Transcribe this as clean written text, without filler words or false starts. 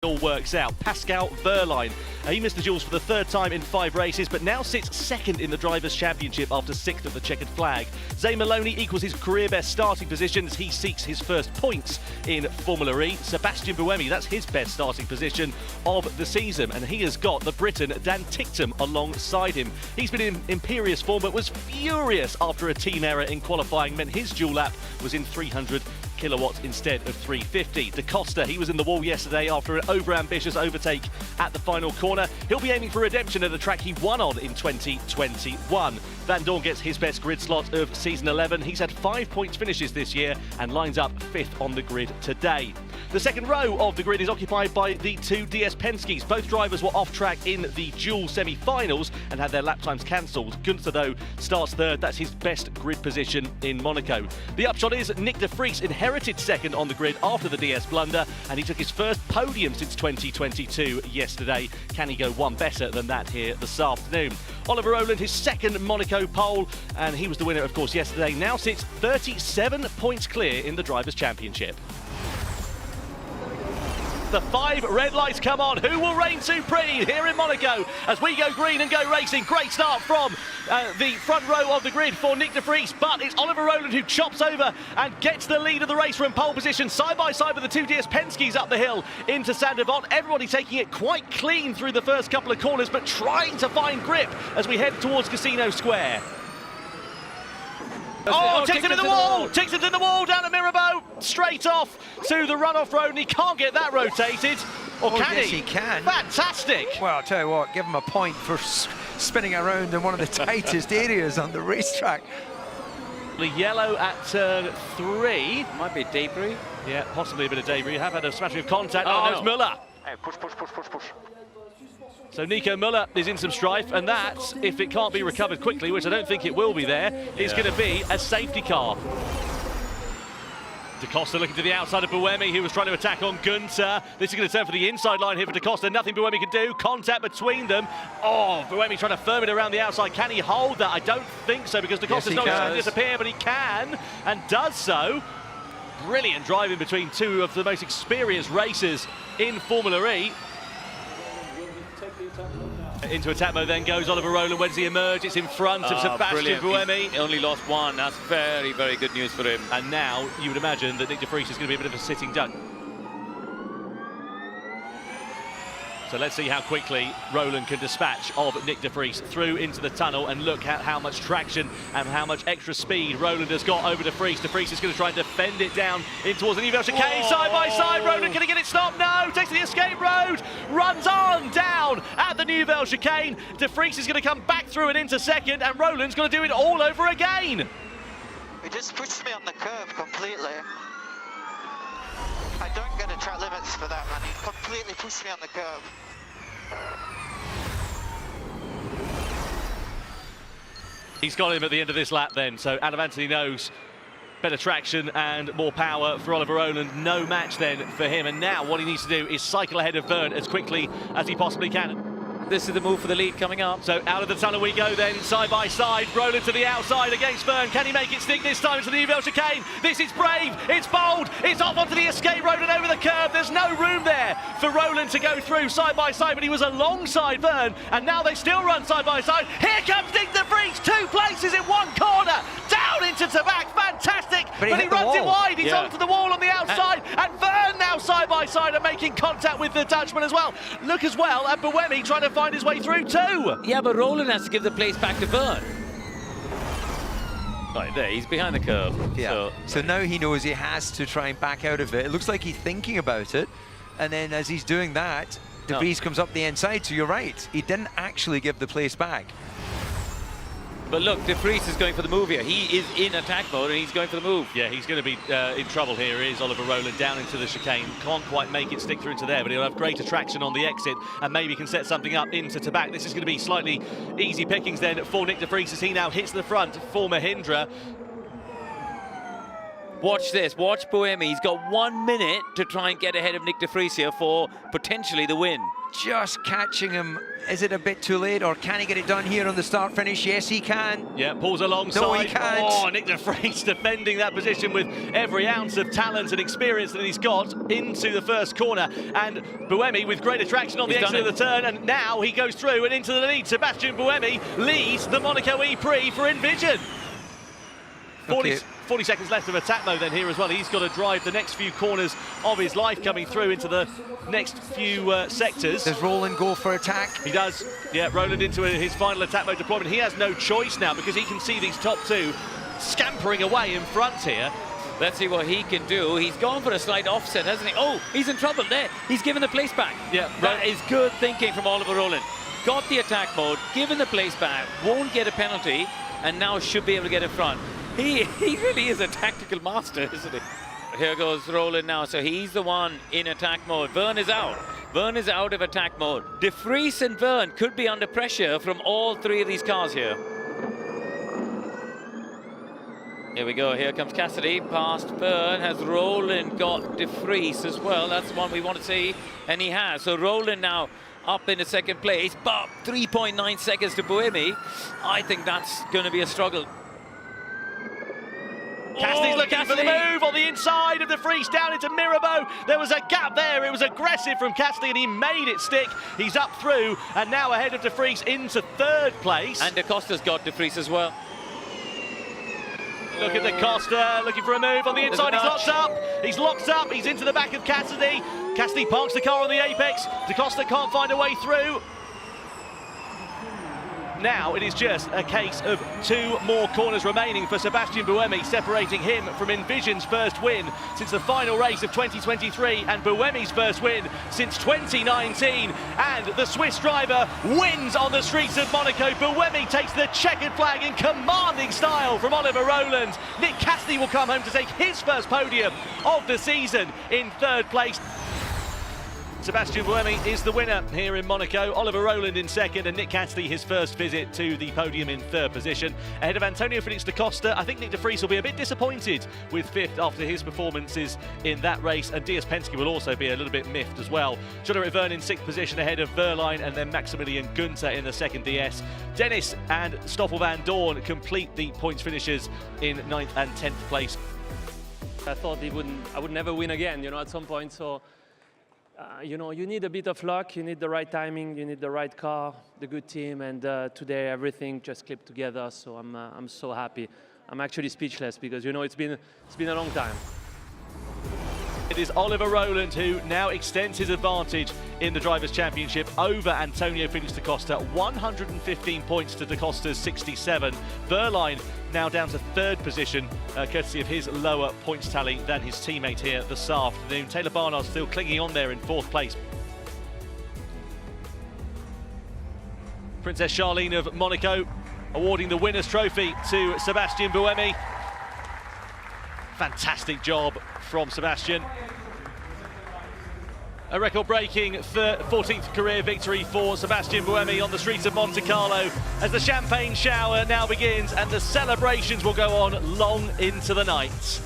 all works out. Pascal Wehrlein, he missed the duels for the third time in 5 races, but now sits second in the Drivers' Championship after 6th of the checkered flag. Zay Maloney equals his career best starting position as he seeks his first points in FormulaE. Sebastian Buemi, that's his best starting position of the season, and he has got the Briton Dan Ticktum alongside him. He's been in imperious form, but was furious after a team error in qualifying meant his dual lap was in 300 kilowatts instead of 350. Da Costa, he was in the wall yesterday after an over-ambitious overtake at the final corner. He'll be aiming for redemption at a track he won on in 2021. Van Dorn gets his best grid slot of season 11. He's had 5 points finishes this year and lines up 5th on the grid today. The second row of the grid is occupied by the 2 DS Penske's. Both drivers were off track in the dual semi-finals and had their lap times cancelled. Gunther, though, starts third. That's his best grid position in Monaco. The upshot is Nick de Vries inherited second on the grid after the DS blunder, and he took his first podium since 2022 yesterday. Can he go one better than that here this afternoon? Oliver Rowland, his second Monaco pole, and he was the winner, of course, yesterday. Now sits 37 points clear in the Drivers' Championship. The 5 red lights come on. Who will reign supreme here in Monaco as we go green and go racing? Great start from the front row of the grid for Nick de Vries, but it's Oliver Rowland who chops over and gets the lead of the race from pole position, side by side with the 2 DS Penske's up the hill into Saint-Devant. Everybody taking it quite clean through the first couple of corners, but trying to find grip as we head towards Casino Square. Oh, takes him in the wall! Takes him in the wall down at Mirabeau, straight off to the runoff road, and he can't get that rotated. Or can yes, he? He can. Fantastic! Well, I'll tell you what, give him a point for spinning around in one of the tightest areas on the racetrack. The yellow at turn 3. Might be debris. Yeah, possibly a bit of debris. You have had a smattering of contact. Oh, no, it's Müller. Hey, push. So Nico Müller is in some strife, and that, if it can't be recovered quickly, which I don't think it will be there, is going to be a safety car. Da Costa looking to the outside of Buemi, who was trying to attack on Gunther. This is going to turn for the inside line here for Da Costa. Nothing Buemi can do. Contact between them. Oh, Buemi trying to firm it around the outside. Can he hold that? I don't think so, because Da Costa's not going to disappear, but he can, and does so. Brilliant driving between 2 of the most experienced racers in FormulaE. Into attack mode then goes Oliver Rowland. Where does he emerge? It's in front of Sebastian Buemi. He only lost 1. That's very, very good news for him. And now you would imagine that Nick de Vries is going to be a bit of a sitting duck. So let's see how quickly Rowland can dispatch of Nick de Vries through into the tunnel, and look at how much traction and how much extra speed Rowland has got over de Vries. De Vries is going to try and defend it down in towards the Nivelle chicane. Side by side, Rowland going to get it stopped. No, takes the escape road, runs on down at the Nivelle chicane. De Vries is going to come back through and into second, and Rowland's going to do it all over again. He just pushed me on the curve completely. I don't get a track limits for that, man. He completely pushed me on the curve. He's got him at the end of this lap then, so Adam Anthony knows better traction and more power for Oliver Rowland. No match then for him, and now what he needs to do is cycle ahead of Verne as quickly as he possibly can. This is the move for the lead coming up. So out of the tunnel we go then, side by side. Rowland to the outside against Verne. Can he make it stick this time into the Nivelle chicane? This is brave, it's bold, it's off onto the escape road and over the curb. There's no room there for Rowland to go through side by side, but he was alongside Verne, and now they still run side by side. Here comes Nick de Vries, 2 places in 1 corner, down into Tabac, fantastic, but he runs it wide, he's onto the wall on the outside, and Verne now side by side and making contact with the Dutchman as well. Look as well at Buemi trying to find his way through too. Yeah, but Rowland has to give the place back to Verne. Right there, he's behind the curve. Yeah. So now he knows he has to try and back out of it. It looks like he's thinking about it, and then as he's doing that, de Vries comes up the inside. So you're right, he didn't actually give the place back. But look, de Vries is going for the move here. He is in attack mode and he's going for the move. Yeah, he's going to be in trouble here. Is Oliver Rowland down into the chicane. Can't quite make it stick through into there, but he'll have greater traction on the exit and maybe can set something up into Tabac. This is going to be slightly easy pickings then for Nick de Vries as he now hits the front for Mahindra. Watch this, watch Buemi. He's got 1 minute to try and get ahead of Nick de Vries here for potentially the win. just catching him. Is it a bit too late, or can he get it done here on the start finish? Yes, he can. Yeah, pulls alongside. No, he can't. Oh, Nick de Vries defending that position with every ounce of talent and experience that he's got into the first corner. And Buemi with great attraction on the exit of the turn, and now he goes through and into the lead. Sebastian Buemi leads the Monaco E-Prix for Envision. 40 seconds left of attack mode then here as well. He's got to drive the next few corners of his life coming through into the next few sectors. Does Roland go for attack? He does. Yeah, Roland into his final attack mode deployment. He has no choice now because he can see these top two scampering away in front here. Let's see what he can do. He's gone for a slight offset, hasn't he? Oh, he's in trouble there. He's given the place back. Yeah, that is good thinking from Oliver Roland. Got the attack mode, given the place back, won't get a penalty, and now should be able to get in front. He really is a tactical master, isn't he? Here goes Roland now, so he's the one in attack mode. Vern is out. Vern is out of attack mode. De Vries and Vern could be under pressure from all three of these cars here. Here we go, here comes Cassidy, past Vern. Has Roland got De Vries as well? That's the one we want to see, and he has. So Roland now up in the second place, but 3.9 seconds to Buemi. I think that's going to be a struggle. Cassidy's looking for the move on the inside of De Vries down into Mirabeau. There was a gap there. It was aggressive from Cassidy and he made it stick. He's up through and now ahead of De Vries into third place. And De Costa's got De Vries as well. Look at De Costa looking for a move on the inside. He's locked up. He's locked up. He's into the back of Cassidy. Cassidy parks the car on the apex. De Costa can't find a way through. Now it is just a case of two more corners remaining for Sebastian Buemi, separating him from Envision's first win since the final race of 2023 and Buemi's first win since 2019. And the Swiss driver wins on the streets of Monaco. Buemi takes the checkered flag in commanding style from Oliver Roland. Nick Cassidy will come home to take his first podium of the season in third place. Sebastian Buemi is the winner here in Monaco. Oliver Roland in second and Nick Cassidy his first visit to the podium in third position. Ahead of Antonio Felix da Costa, I think Nick de Vries will be a bit disappointed with fifth after his performances in that race, and Diaz Penske will also be a little bit miffed as well. Showdown Vern in sixth position ahead of Verline and then Maximilian Gunther in the second DS. Dennis and Stoffel van Dorn complete the points finishers in 9th and 10th place. I thought I would never win again, at some point, so you need a bit of luck, you need the right timing, you need the right car, the good team, and today everything just clipped together. So I'm so happy. I'm actually speechless because it's been a long time. It is Oliver Roland who now extends his advantage in the Drivers' Championship over Antonio Felix da Costa. 115 points to da Costa's 67. Verline now down to third position, courtesy of his lower points tally than his teammate here this afternoon. Taylor Barnard still clinging on there in fourth place. Princess Charlene of Monaco awarding the winner's trophy to Sebastian Buemi. Fantastic job from Sebastian. A record-breaking 14th career victory for Sebastian Buemi on the streets of Monte Carlo as the champagne shower now begins and the celebrations will go on long into the night.